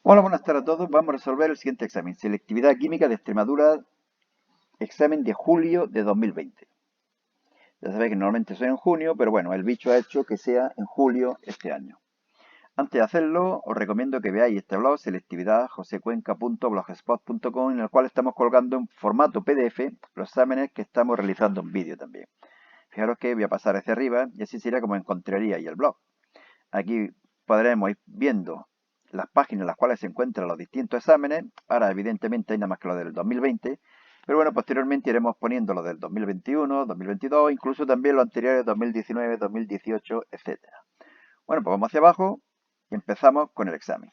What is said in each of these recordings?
Hola, buenas tardes a todos. Vamos a resolver el siguiente examen. Selectividad química de Extremadura, examen de julio de 2020. Ya sabéis que normalmente son en junio, pero bueno, el bicho ha hecho que sea en julio este año. Antes de hacerlo, os recomiendo que veáis este blog, selectividadjosecuenca.blogspot.com, en el cual estamos colgando en formato PDF los exámenes que estamos realizando en vídeo también. Fijaros que voy a pasar hacia arriba y así sería como encontraríais el blog. Aquí podremos ir viendo las páginas en las cuales se encuentran los distintos exámenes. Ahora, evidentemente, hay nada más que lo del 2020. Pero bueno, posteriormente iremos poniendo lo del 2021, 2022, incluso también los anteriores 2019, 2018, etcétera. Bueno, pues vamos hacia abajo y empezamos con el examen.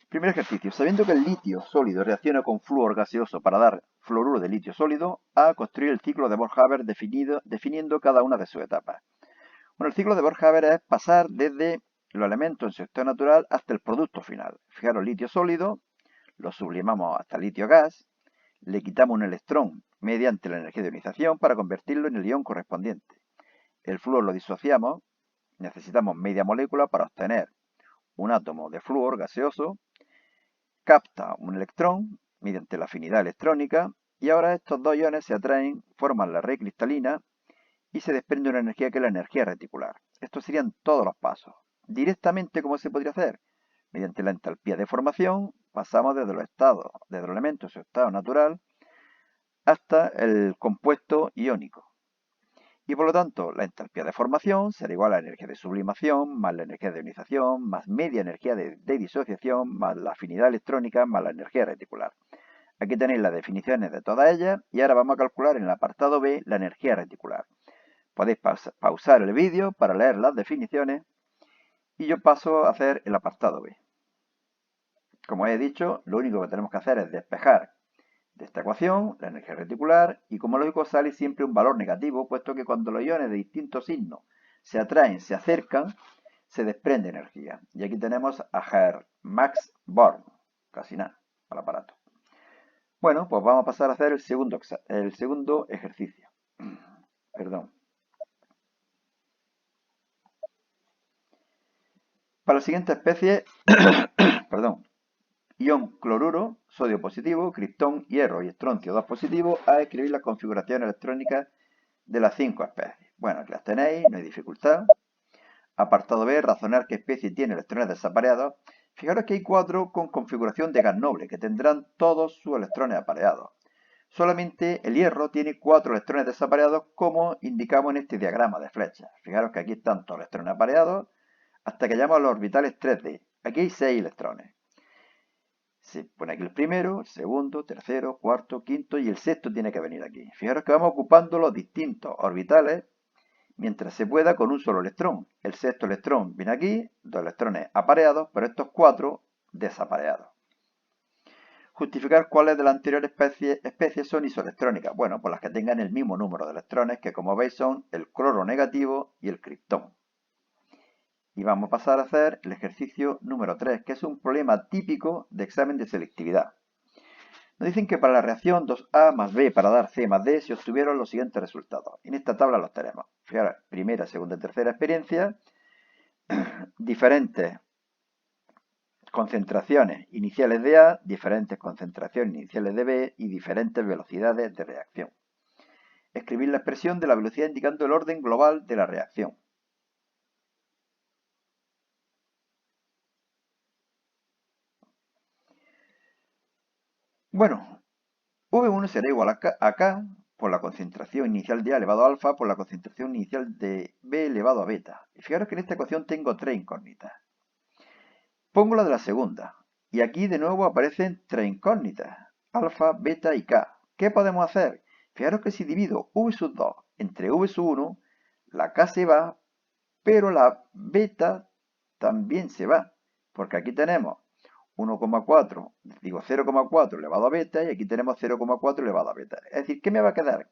Primer ejercicio. Sabiendo que el litio sólido reacciona con flúor gaseoso para dar fluoruro de litio sólido, A. Construir el ciclo de Bohr-Haber definiendo cada una de sus etapas. Bueno, el ciclo de Bohr-Haber es pasar desde los elementos en su estado natural hasta el producto final. Fijaros, litio sólido, lo sublimamos hasta litio gas, le quitamos un electrón mediante la energía de ionización para convertirlo en el ion correspondiente. El flúor lo disociamos, necesitamos media molécula para obtener un átomo de flúor gaseoso, capta un electrón mediante la afinidad electrónica y ahora estos dos iones se atraen, forman la red cristalina y se desprende una energía que es la energía reticular. Estos serían todos los pasos. Directamente, ¿cómo se podría hacer? Mediante la entalpía de formación, pasamos desde los estados, desde los elementos en su estado natural, hasta el compuesto iónico. Y por lo tanto, la entalpía de formación será igual a la energía de sublimación, más la energía de ionización, más media energía de disociación, más la afinidad electrónica, más la energía reticular. Aquí tenéis las definiciones de todas ellas y ahora vamos a calcular en el apartado B la energía reticular. Podéis pausar el vídeo para leer las definiciones y yo paso a hacer el apartado B. Como he dicho, lo único que tenemos que hacer es despejar de esta ecuación la energía reticular y como lógico sale siempre un valor negativo, puesto que cuando los iones de distintos signos se atraen, se acercan, se desprende energía. Y aquí tenemos a Herr Max Born, casi nada, al aparato. Bueno, pues vamos a pasar a hacer el segundo ejercicio. Perdón. Para la siguiente especie, perdón, ion cloruro, sodio positivo, criptón, hierro y estroncio 2 positivo, a escribir las configuraciones electrónicas de las 5 especies. Bueno, aquí las tenéis, no hay dificultad. Apartado B, razonar qué especie tiene electrones desapareados. Fijaros que hay 4 con configuración de gas noble, que tendrán todos sus electrones apareados. Solamente el hierro tiene 4 electrones desapareados, como indicamos en este diagrama de flechas. Fijaros que aquí están todos los electrones apareados, hasta que llamamos a los orbitales 3D. Aquí hay 6 electrones. Se pone aquí el primero, el segundo, tercero, cuarto, quinto y el sexto tiene que venir aquí. Fijaros que vamos ocupando los distintos orbitales mientras se pueda con un solo electrón. El sexto electrón viene aquí, 2 electrones apareados, pero estos 4 desapareados. Justificar cuáles de las anteriores especies son isoelectrónicas. Bueno, pues las que tengan el mismo número de electrones, que como veis son el cloro negativo y el criptón. Y vamos a pasar a hacer el ejercicio número 3, que es un problema típico de examen de selectividad. Nos dicen que para la reacción 2A más B para dar C más D se obtuvieron los siguientes resultados. En esta tabla los tenemos. Fijaros, primera, segunda y tercera experiencia, diferentes concentraciones iniciales de A, diferentes concentraciones iniciales de B y diferentes velocidades de reacción. Escribir la expresión de la velocidad indicando el orden global de la reacción. Bueno, V1 será igual a K por la concentración inicial de A elevado a alfa por la concentración inicial de B elevado a beta. Y fijaros que en esta ecuación tengo 3 incógnitas. Pongo la de la segunda. Y aquí de nuevo aparecen 3 incógnitas. Alfa, beta y K. ¿Qué podemos hacer? Fijaros que si divido V sub 2 entre V sub 1, la K se va, pero la beta también se va. Porque aquí tenemos 1,4, digo 0,4 elevado a beta, y aquí tenemos 0,4 elevado a beta. Es decir, ¿qué me va a quedar?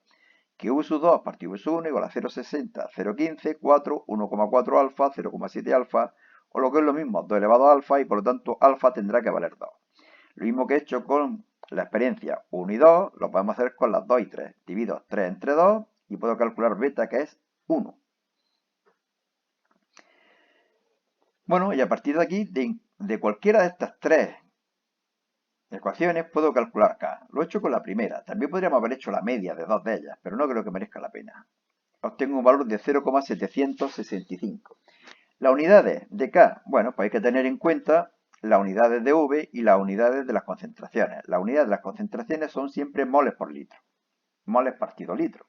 Que V sub 2 partido V sub 1 igual a 0,60, 0,15, 4, 1,4 alfa, 0,7 alfa, o lo que es lo mismo, 2 elevado a alfa, y por lo tanto alfa tendrá que valer 2. Lo mismo que he hecho con la experiencia 1 y 2, lo podemos hacer con las 2 y 3. Divido 3 entre 2 y puedo calcular beta, que es 1. Bueno, y a partir de aquí, de cualquiera de estas tres ecuaciones, puedo calcular K. Lo he hecho con la primera. También podríamos haber hecho la media de dos de ellas, pero no creo que merezca la pena. Obtengo un valor de 0,765. Las unidades de K, bueno, pues hay que tener en cuenta las unidades de V y las unidades de las concentraciones. Las unidades de las concentraciones son siempre moles por litro, moles partido litro.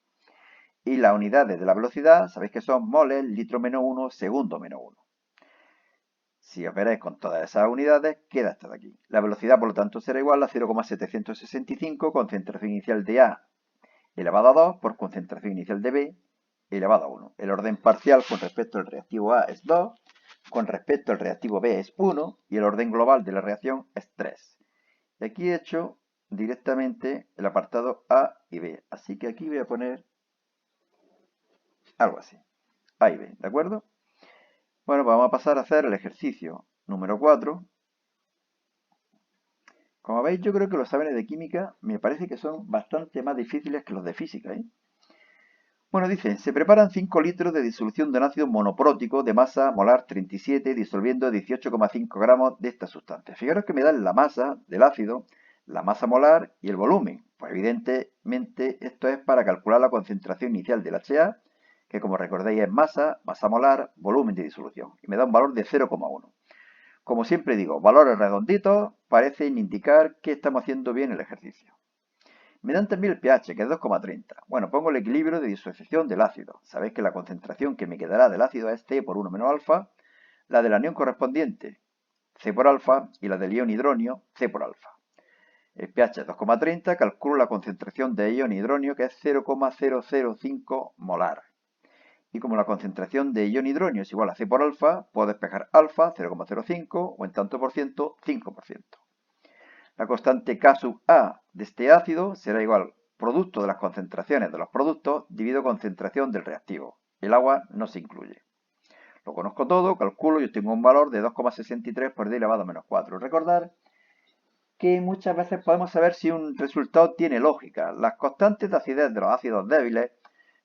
Y las unidades de la velocidad, sabéis que son moles, litro menos 1, segundo menos 1. Si operáis con todas esas unidades, queda hasta de aquí. La velocidad, por lo tanto, será igual a 0,765 concentración inicial de A elevado a 2 por concentración inicial de B elevado a 1. El orden parcial con respecto al reactivo A es 2, con respecto al reactivo B es 1 y el orden global de la reacción es 3. Y aquí he hecho directamente el apartado A y B. Así que aquí voy a poner algo así. A y B, ¿de acuerdo? Bueno, pues vamos a pasar a hacer el ejercicio número 4. Como veis, yo creo que los exámenes de química me parece que son bastante más difíciles que los de física, ¿eh? Bueno, dice, se preparan 5 litros de disolución de un ácido monoprótico de masa molar 37 disolviendo 18,5 gramos de esta sustancia. Fijaros que me dan la masa del ácido, la masa molar y el volumen. Pues evidentemente esto es para calcular la concentración inicial del HA, que como recordáis es masa, masa molar, volumen de disolución. Y me da un valor de 0,1. Como siempre digo, valores redonditos parecen indicar que estamos haciendo bien el ejercicio. Me dan también el pH, que es 2,30. Bueno, pongo el equilibrio de disociación del ácido. Sabéis que la concentración que me quedará del ácido es C por 1 menos alfa, la del anión correspondiente C por alfa y la del ion hidronio C por alfa. El pH es 2,30, calculo la concentración de ion hidronio que es 0,005 molar. Y como la concentración de ion hidronio es igual a C por alfa, puedo despejar alfa 0,05 o en tanto por ciento 5%. La constante K sub A de este ácido será igual producto de las concentraciones de los productos dividido concentración del reactivo. El agua no se incluye. Lo conozco todo, calculo y obtengo un valor de 2,63 por 10 elevado a menos 4. Recordar que muchas veces podemos saber si un resultado tiene lógica. Las constantes de acidez de los ácidos débiles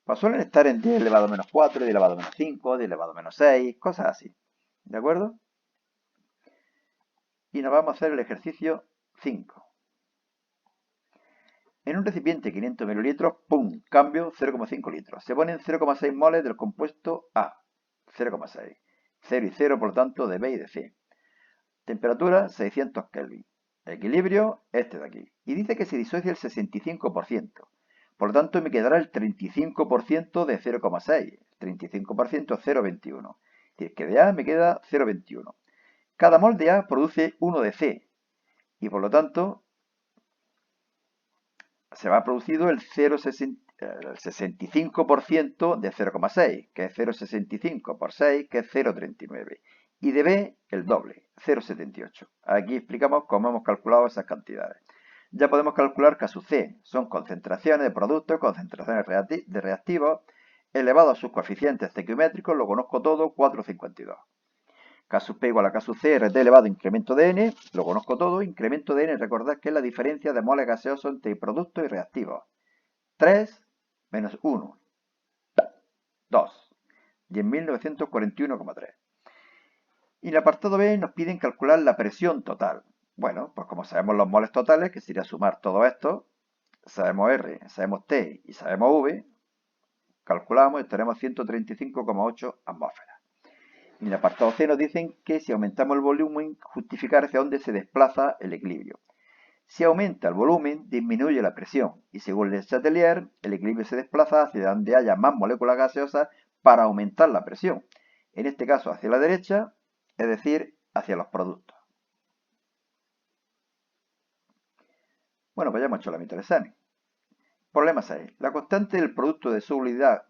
pues suelen estar en 10 elevado a menos 4, 10 elevado a menos 5, 10 elevado a menos 6, cosas así. ¿De acuerdo? Y nos vamos a hacer el ejercicio 5. En un recipiente 500 mililitros, ¡pum! Cambio 0,5 litros. Se ponen 0,6 moles del compuesto A. 0,6. 0 y 0, por lo tanto, de B y de C. Temperatura 600 Kelvin. Equilibrio, este de aquí. Y dice que se disocia el 65%. Por lo tanto, me quedará el 35% de 0,6. 35% 0,21. Es decir, que de A me queda 0,21. Cada mol de A produce 1 de C. Y por lo tanto, se va producido el 65% de 0,6, que es 0,65 por 6, que es 0,39. Y de B, el doble, 0,78. Aquí explicamos cómo hemos calculado esas cantidades. Ya podemos calcular que a su C son concentraciones de productos, concentraciones de reactivos, elevado a sus coeficientes estequiométricos, lo conozco todo, 4,52. K sub P igual a K sub C, RT elevado a incremento de N, lo conozco todo, incremento de N, recordad que es la diferencia de moles gaseosos entre productos y reactivos. 3 menos 1, 2, 10.941,3. Y en el apartado B nos piden calcular la presión total. Bueno, pues como sabemos los moles totales, que sería sumar todo esto, sabemos R, sabemos T y sabemos V, calculamos y tenemos 135,8 atmósferas. En el apartado C nos dicen que si aumentamos el volumen, justificar hacia dónde se desplaza el equilibrio. Si aumenta el volumen, disminuye la presión y según Le Chatelier, el equilibrio se desplaza hacia donde haya más moléculas gaseosas para aumentar la presión. En este caso hacia la derecha, es decir, hacia los productos. Bueno, pues ya hemos hecho la mitad del examen. Problema 6. La constante del producto de solubilidad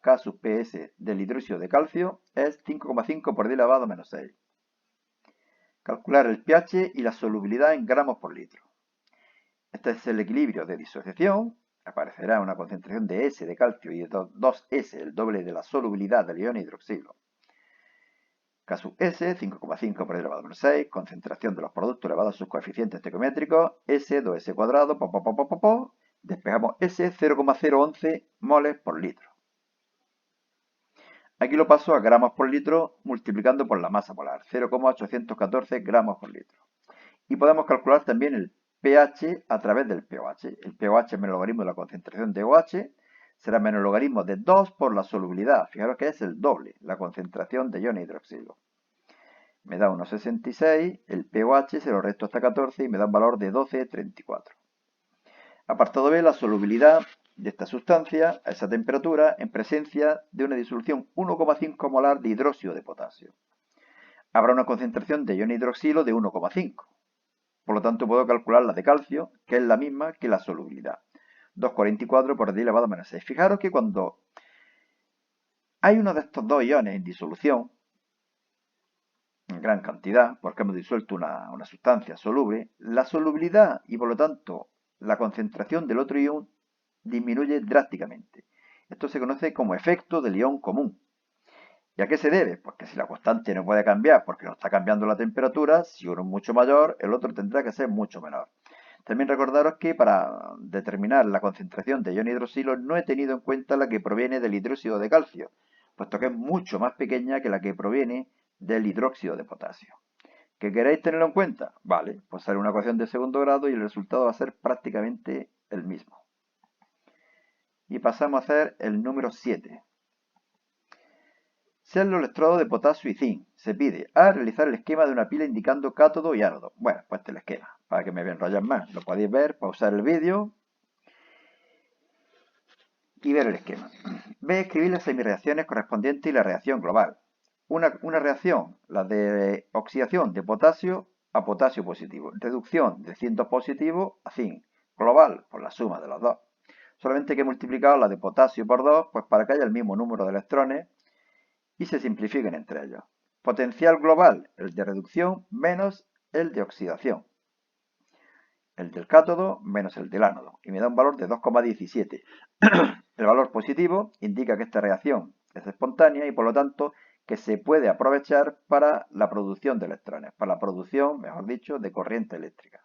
K sub PS del hidróxido de calcio es 5,5 por 10 elevado a menos 6. Calcular el pH y la solubilidad en gramos por litro. Este es el equilibrio de disociación. Aparecerá una concentración de S de calcio y de 2S, el doble de la solubilidad del ion hidroxilo. K sub S, 5,5 por 10 elevado a menos 6, concentración de los productos elevado a sus coeficientes estequiométricos, S, 2S cuadrado, despejamos S, 0,011 moles por litro. Aquí lo paso a gramos por litro multiplicando por la masa molar, 0,814 gramos por litro. Y podemos calcular también el pH a través del pOH. El pOH menos el logaritmo de la concentración de OH será menos el logaritmo de 2 por la solubilidad. Fijaros que es el doble, la concentración de iones hidroxilo. Me da 1,66, el pOH se lo resto hasta 14 y me da un valor de 12,34. Apartado B, la solubilidad de esta sustancia a esa temperatura en presencia de una disolución 1,5 molar de hidróxido de potasio. Habrá una concentración de iones hidroxilo de 1,5. Por lo tanto, puedo calcular la de calcio, que es la misma que la solubilidad. 2,44 por 10 elevado a menos 6. Fijaros que cuando hay uno de estos dos iones en disolución, en gran cantidad, porque hemos disuelto una sustancia soluble, la solubilidad y por lo tanto la concentración del otro ion disminuye drásticamente. Esto se conoce como efecto del ion común. ¿Y a qué se debe? Porque si la constante no puede cambiar porque no está cambiando la temperatura, si uno es mucho mayor, el otro tendrá que ser mucho menor. También recordaros que para determinar la concentración de ion hidroxilo no he tenido en cuenta la que proviene del hidróxido de calcio, puesto que es mucho más pequeña que la que proviene del hidróxido de potasio. ¿Que queréis tenerlo en cuenta? Vale, pues sale una ecuación de segundo grado y el resultado va a ser prácticamente el mismo. Y pasamos a hacer el número 7. Sean los electrodos de potasio y zinc. Se pide a realizar el esquema de una pila indicando cátodo y ánodo. Bueno, pues el esquema, para que me enrollen más. Lo podéis ver, pausar el vídeo y ver el esquema. Voy a escribir las semireacciones correspondientes y la reacción global. Una reacción, la de oxidación de potasio a potasio positivo. Reducción de zinc positivo a zinc. Global, por la suma de los dos. Solamente que he multiplicado la de potasio por 2, pues para que haya el mismo número de electrones y se simplifiquen entre ellos. Potencial global, el de reducción menos el de oxidación. El del cátodo menos el del ánodo. Y me da un valor de 2,17. El valor positivo indica que esta reacción es espontánea y por lo tanto que se puede aprovechar para la producción de electrones, para la producción, mejor dicho, de corriente eléctrica.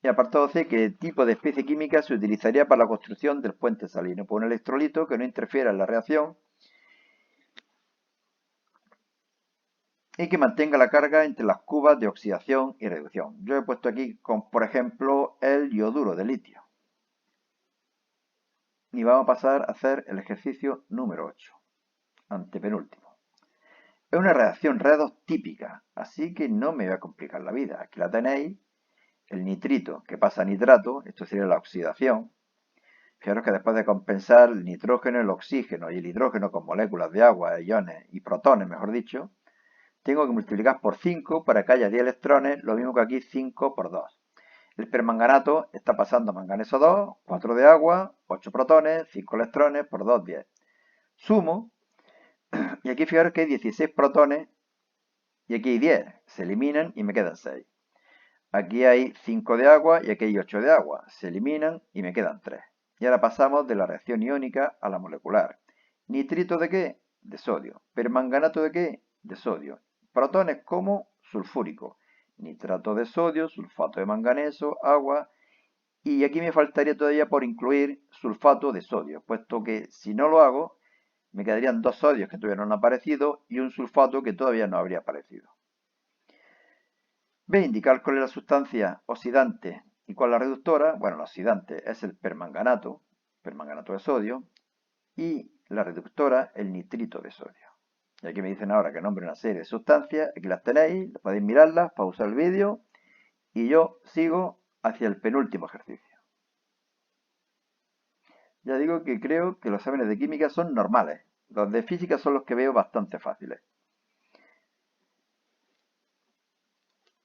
Y apartado C, ¿qué tipo de especie química se utilizaría para la construcción del puente salino? Pues un electrolito que no interfiera en la reacción y que mantenga la carga entre las cubas de oxidación y reducción. Yo he puesto aquí, por ejemplo, el ioduro de litio. Y vamos a pasar a hacer el ejercicio número 8, antepenúltimo. Es una reacción redox típica, así que no me voy a complicar la vida. Aquí la tenéis, el nitrito que pasa a nitrato, esto sería la oxidación. Fijaros que después de compensar el nitrógeno, el oxígeno y el hidrógeno con moléculas de agua, iones y protones, mejor dicho, tengo que multiplicar por 5 para que haya 10 electrones, lo mismo que aquí 5 por 2. El permanganato está pasando a manganeso 2, 4 de agua, 8 protones, 5 electrones, por 2, 10. Sumo, y aquí fijaros que hay 16 protones, y aquí hay 10. Se eliminan y me quedan 6. Aquí hay 5 de agua y aquí hay 8 de agua. Se eliminan y me quedan 3. Y ahora pasamos de la reacción iónica a la molecular. ¿Nitrito de qué? De sodio. ¿Permanganato de qué? De sodio. Protones como sulfúrico. Nitrato de sodio, sulfato de manganeso, agua. Y aquí me faltaría todavía por incluir sulfato de sodio, puesto que si no lo hago, me quedarían 2 sodios que todavía no han aparecido y un sulfato que todavía no habría aparecido. B. Indicar cuál es la sustancia oxidante y cuál es la reductora. Bueno, la oxidante es el permanganato de sodio, y la reductora el nitrito de sodio. Y aquí me dicen ahora que nombre una serie de sustancias, aquí las tenéis, podéis mirarlas, pausar el vídeo y yo sigo hacia el penúltimo ejercicio. Ya digo que creo que los exámenes de química son normales, los de física son los que veo bastante fáciles.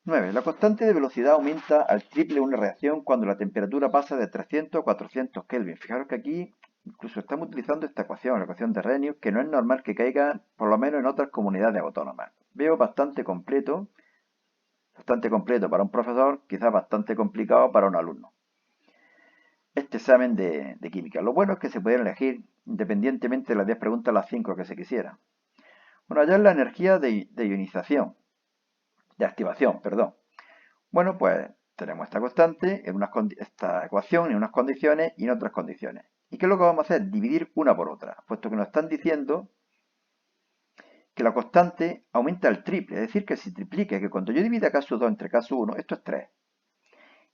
9. La constante de velocidad aumenta al triple de una reacción cuando la temperatura pasa de 300 a 400 Kelvin. Fijaros que aquí incluso estamos utilizando esta ecuación, la ecuación de Arrhenius, que no es normal que caiga por lo menos en otras comunidades autónomas. Veo bastante completo para un profesor, quizás bastante complicado para un alumno. Este examen de química. Lo bueno es que se pueden elegir independientemente de las 10 preguntas, las 5 que se quisieran. Bueno, hallar la energía de ionización, de activación, perdón. Bueno, pues tenemos esta constante, esta ecuación en unas condiciones y en otras condiciones. ¿Y qué es lo que vamos a hacer? Dividir una por otra, puesto que nos están diciendo que la constante aumenta el triple, es decir, que se triplique, que cuando yo divida K2 entre K1, esto es 3.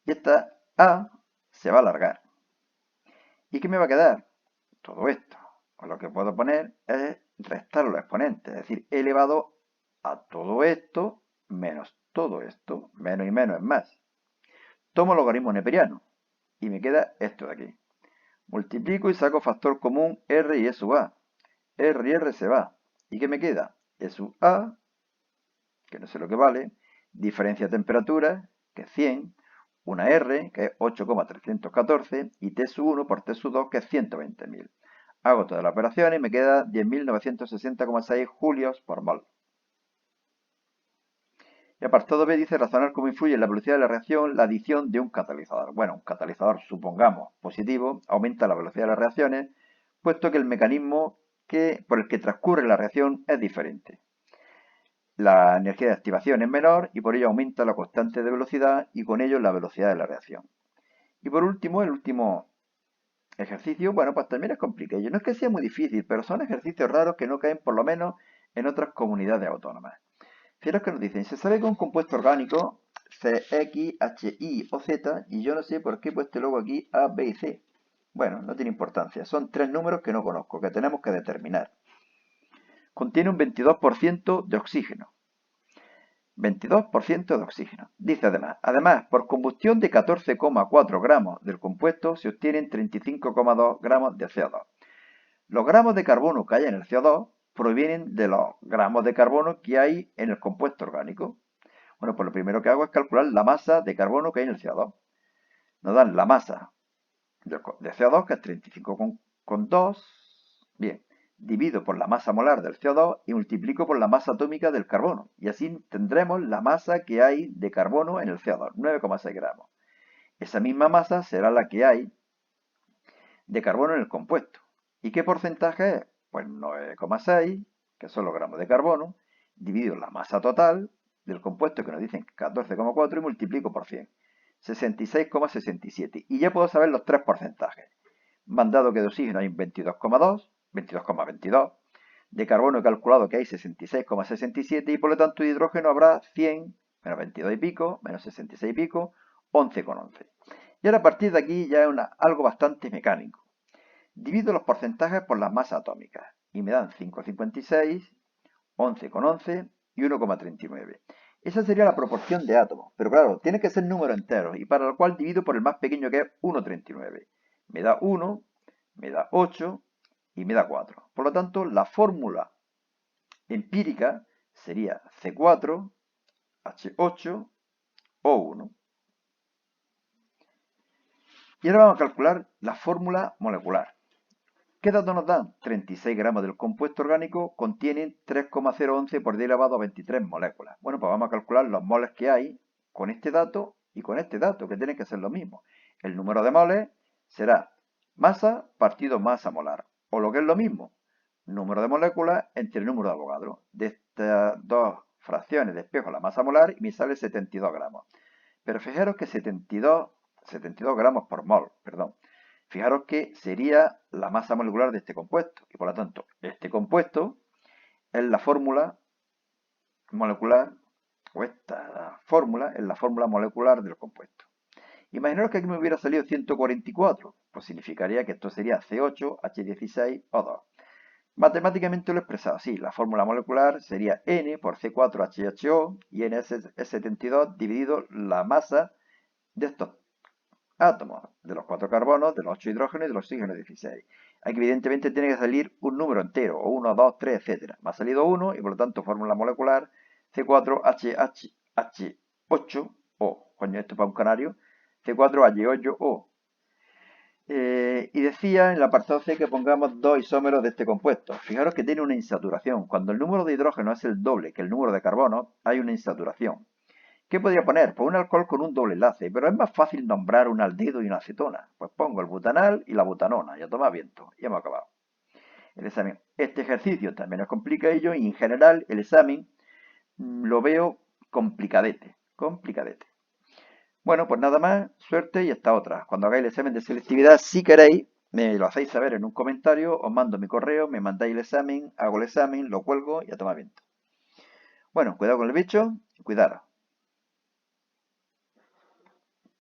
Y esta A se va a alargar. ¿Y qué me va a quedar? Todo esto. O lo que puedo poner es restar los exponentes, es decir, elevado a todo esto menos todo esto, menos y menos es más. Tomo el logaritmo neperiano y me queda esto de aquí. Multiplico y saco factor común R y E sub A. R y R se va. ¿Y qué me queda? E sub A, que no sé lo que vale, diferencia de temperatura, que es 100, una R, que es 8,314, y T sub 1 por T sub 2, que es 120.000. Hago todas las operaciones y me queda 10.960,6 julios por mol. Y apartado B dice razonar cómo influye en la velocidad de la reacción la adición de un catalizador. Bueno, un catalizador, supongamos, positivo, aumenta la velocidad de las reacciones, puesto que el mecanismo por el que transcurre la reacción es diferente. La energía de activación es menor y por ello aumenta la constante de velocidad y con ello la velocidad de la reacción. Y por último, el último ejercicio, bueno, pues también es complicado. No es que sea muy difícil, pero son ejercicios raros que no caen por lo menos en otras comunidades autónomas. Fijaros que nos dicen, se sabe que un compuesto orgánico CX, HI o Z, y yo no sé por qué he puesto luego aquí A, B y C. Bueno, no tiene importancia, son tres números que no conozco, que tenemos que determinar. Contiene un 22% de oxígeno. 22% de oxígeno. Dice además, por combustión de 14,4 gramos del compuesto se obtienen 35,2 gramos de CO2. Los gramos de carbono que hay en el CO2 provienen de los gramos de carbono que hay en el compuesto orgánico. Bueno, pues lo primero que hago es calcular la masa de carbono que hay en el CO2. Nos dan la masa de CO2, que es 35,2. Bien, divido por la masa molar del CO2 y multiplico por la masa atómica del carbono. Y así tendremos la masa que hay de carbono en el CO2, 9,6 gramos. Esa misma masa será la que hay de carbono en el compuesto. ¿Y qué porcentaje es? Pues 9,6, que son los gramos de carbono, dividido la masa total del compuesto, que nos dicen 14,4, y multiplico por 100. 66,67. Y ya puedo saber los tres porcentajes. Me han dado que de oxígeno hay un 22,2, 22,22. De carbono he calculado que hay 66,67 y por lo tanto de hidrógeno habrá 100 menos 22 y pico, menos 66 y pico, 11,11. Y ahora a partir de aquí ya es algo bastante mecánico. Divido los porcentajes por las masas atómicas y me dan 5,56, 11,11 y 1,39. Esa sería la proporción de átomos, pero claro, tiene que ser número entero y para lo cual divido por el más pequeño que es 1,39. Me da 1, me da 8 y me da 4. Por lo tanto, la fórmula empírica sería C4, H8, O1. Y ahora vamos a calcular la fórmula molecular. ¿Qué datos nos dan? 36 gramos del compuesto orgánico contienen 3,011 por 10 elevado a 23 moléculas. Bueno, pues vamos a calcular los moles que hay con este dato y con este dato, que tienen que ser lo mismo. El número de moles será masa partido masa molar, o lo que es lo mismo, número de moléculas entre el número de Avogadro. De estas dos fracciones despejo la masa molar y me sale 72 gramos. Pero fijaros que 72 gramos por mol, perdón. Fijaros que sería la masa molecular de este compuesto. Y por lo tanto, este compuesto es la fórmula molecular, o esta fórmula es la fórmula molecular del compuesto. Imaginaros que aquí me hubiera salido 144. Pues significaría que esto sería C8H16O2. Matemáticamente lo he expresado así. La fórmula molecular sería N por C4HHO y N es 72 dividido la masa de estos átomos, de los 4 carbonos, de los 8 hidrógenos y del oxígeno 16. Aquí evidentemente tiene que salir un número entero, o 1, 2, 3, etc. Me ha salido 1 y por lo tanto fórmula molecular C4HH8O. Coño, esto para un canario. C4H8O. Y decía en el apartado C que pongamos dos isómeros de este compuesto. Fijaros que tiene una insaturación. Cuando el número de hidrógeno es el doble que el número de carbono, hay una insaturación. ¿Qué podría poner? Pues un alcohol con un doble enlace, pero es más fácil nombrar un aldehido y una acetona. Pues pongo el butanal y la butanona, y a tomar viento. Y hemos acabado el examen. Este ejercicio también es complicadillo y en general el examen lo veo complicadete. Bueno, pues nada más, suerte y hasta otra. Cuando hagáis el examen de selectividad, si queréis, Me lo hacéis saber en un comentario, os mando mi correo, me mandáis el examen, hago el examen, lo cuelgo y a tomar viento. Bueno, cuidado con el bicho y cuidaros.